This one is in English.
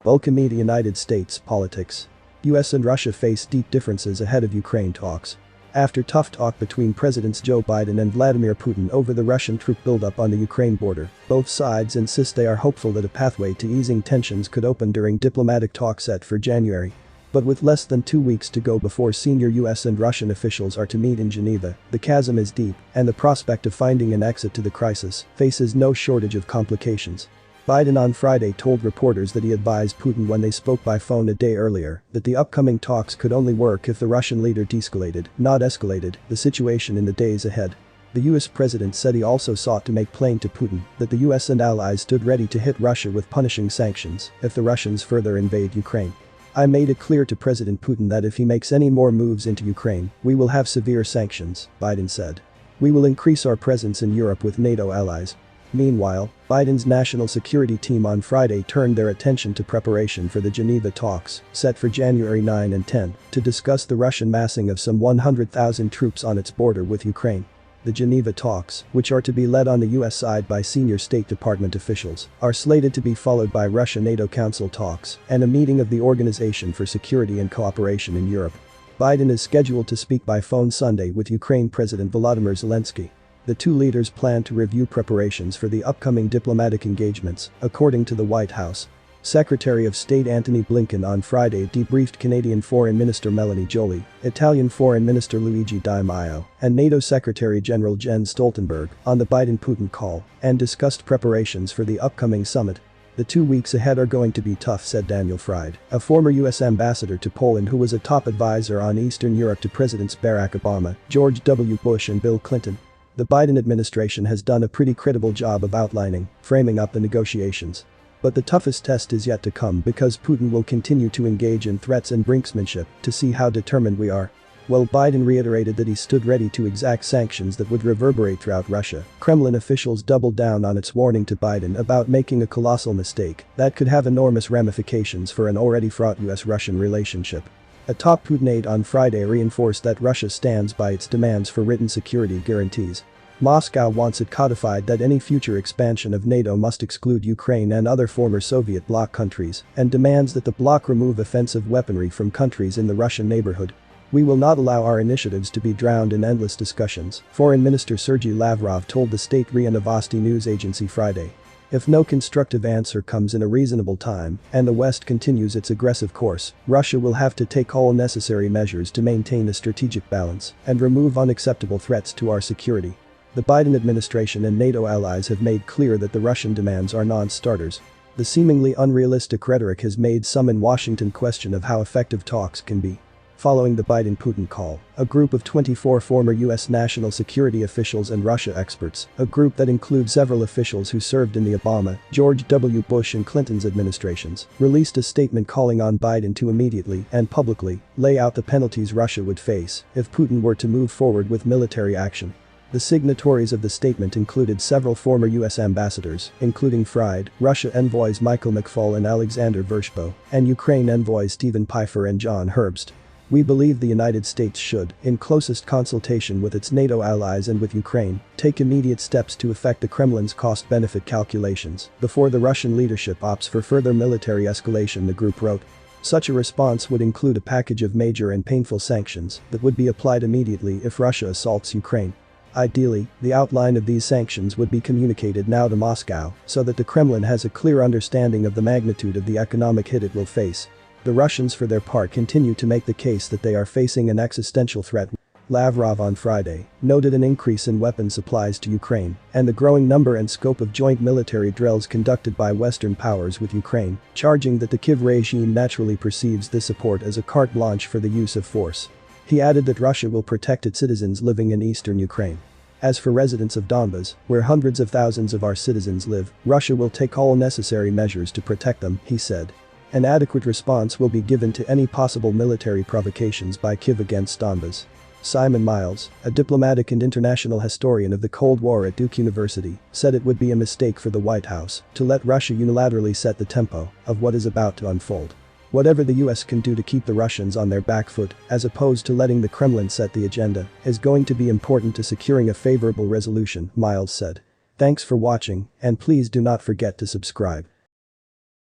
Welcomee. The United States politics. US and Russia face deep differences ahead of Ukraine talks. After tough talk between Presidents Joe Biden and Vladimir Putin over the Russian troop buildup on the Ukraine border, both sides insist they are hopeful that a pathway to easing tensions could open during diplomatic talks set for January. But with less than 2 weeks to go before senior US and Russian officials are to meet in Geneva, the chasm is deep, and the prospect of finding an exit to the crisis faces no shortage of complications. Biden on Friday told reporters that he advised Putin when they spoke by phone a day earlier that the upcoming talks could only work if the Russian leader deescalated, not escalated, the situation in the days ahead. The US president said he also sought to make plain to Putin that the US and allies stood ready to hit Russia with punishing sanctions if the Russians further invade Ukraine. I made it clear to President Putin that if he makes any more moves into Ukraine, we will have severe sanctions, Biden said. We will increase our presence in Europe with NATO allies. Meanwhile, Biden's national security team on Friday turned their attention to preparation for the Geneva talks, set for January 9 and 10, to discuss the Russian massing of some 100,000 troops on its border with Ukraine. The Geneva talks, which are to be led on the US side by senior State Department officials, are slated to be followed by Russia-NATO Council talks and a meeting of the Organization for Security and Cooperation in Europe. Biden is scheduled to speak by phone Sunday with Ukraine President Volodymyr Zelenskyy. The two leaders plan to review preparations for the upcoming diplomatic engagements, according to the White House. Secretary of State Antony Blinken on Friday debriefed Canadian Foreign Minister Mélanie Joly, Italian Foreign Minister Luigi Maio, and NATO Secretary General Jens Stoltenberg on the Biden-Putin call and discussed preparations for the upcoming summit. The 2 weeks ahead are going to be tough, said Daniel Fried, a former US ambassador to Poland who was a top advisor on Eastern Europe to Presidents Barack Obama, George W. Bush and Bill Clinton. The Biden administration has done a pretty credible job of outlining, framing up the negotiations. But the toughest test is yet to come because Putin will continue to engage in threats and brinksmanship to see how determined we are. While Biden reiterated that he stood ready to exact sanctions that would reverberate throughout Russia, Kremlin officials doubled down on its warning to Biden about making a colossal mistake that could have enormous ramifications for an already fraught US-Russian relationship. A top Putin aide on Friday reinforced that Russia stands by its demands for written security guarantees. Moscow wants it codified that any future expansion of NATO must exclude Ukraine and other former Soviet bloc countries and demands that the bloc remove offensive weaponry from countries in the Russian neighborhood. We will not allow our initiatives to be drowned in endless discussions, Foreign Minister Sergey Lavrov told the state RIA-Novosti news agency Friday. If no constructive answer comes in a reasonable time and the West continues its aggressive course, Russia will have to take all necessary measures to maintain a strategic balance and remove unacceptable threats to our security. The Biden administration and NATO allies have made clear that the Russian demands are non-starters. The seemingly unrealistic rhetoric has made some in Washington question of how effective talks can be. Following the Biden-Putin call, a group of 24 former US national security officials and Russia experts, a group that includes several officials who served in the Obama, George W. Bush and Clinton's administrations, released a statement calling on Biden to immediately and publicly lay out the penalties Russia would face if Putin were to move forward with military action. The signatories of the statement included several former US ambassadors, including Fried, Russia envoys Michael McFaul and Alexander Vershbow, and Ukraine envoys Stephen Pfeiffer and John Herbst. We believe the United States should, in closest consultation with its NATO allies and with Ukraine, take immediate steps to effect the Kremlin's cost-benefit calculations before the Russian leadership opts for further military escalation, the group wrote. Such a response would include a package of major and painful sanctions that would be applied immediately if Russia assaults Ukraine. Ideally, the outline of these sanctions would be communicated now to Moscow so that the Kremlin has a clear understanding of the magnitude of the economic hit it will face. The Russians for their part continue to make the case that they are facing an existential threat. Lavrov on Friday noted an increase in weapon supplies to Ukraine and the growing number and scope of joint military drills conducted by Western powers with Ukraine, charging that the Kyiv regime naturally perceives this support as a carte blanche for the use of force. He added that Russia will protect its citizens living in eastern Ukraine. As for residents of Donbas, where hundreds of thousands of our citizens live, Russia will take all necessary measures to protect them, he said. An adequate response will be given to any possible military provocations by Kyiv against Donbas. Simon Miles, a diplomatic and international historian of the Cold War at Duke University, said it would be a mistake for the White House to let Russia unilaterally set the tempo of what is about to unfold. Whatever the US can do to keep the Russians on their back foot, as opposed to letting the Kremlin set the agenda, is going to be important to securing a favorable resolution, Miles said. Thanks for watching, and please do not forget to subscribe.